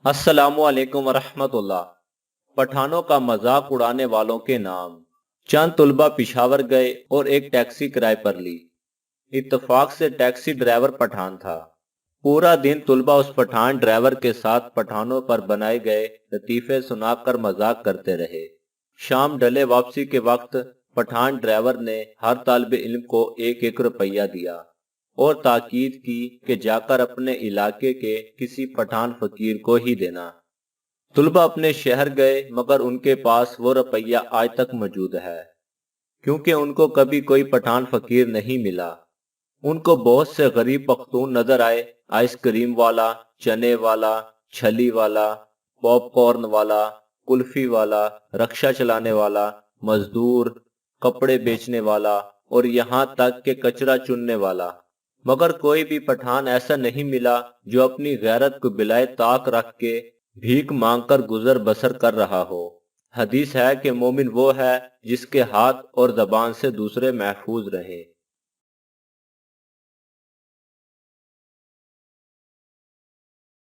अस्सलामु अलैकुम वरहमत उल्लाह। पठानों का मजाक उड़ाने वालों के नाम। चंद तुलबा पिशावर गए और एक टैक्सी किराए पर ली। इत्तेफाक से टैक्सी ड्राइवर पठान था। पूरा दिन तुलबा उस पठान ड्राइवर के साथ पठानों पर बनाए गए लतीफे सुनाकर मजाक करते रहे। शाम ढले वापसी के वक्त पठान ड्राइवर ने हर तालिब इल्म को एक एक रुपया दिया और ताकीद की कि जाकर अपने इलाके के किसी पठान फकीर को ही देना। तुलबा अपने शहर गए मगर उनके पास वो रुपया आज तक मौजूद है, क्योंकि उनको कभी कोई पठान फकीर नहीं मिला। उनको बहुत से गरीब पख्तून नजर आए, आइसक्रीम वाला, चने वाला, छली वाला, पॉपकॉर्न वाला, कुल्फी वाला, रक्षा चलाने वाला, मजदूर, कपड़े बेचने वाला और यहाँ तक के कचरा चुनने वाला। मगर कोई भी पठान ऐसा नहीं मिला जो अपनी गैरत को बिलाए ताक रख के भीख मांगकर गुजर बसर कर रहा हो। हदीस है कि मोमिन वो है जिसके हाथ और जबान से दूसरे महफूज रहे।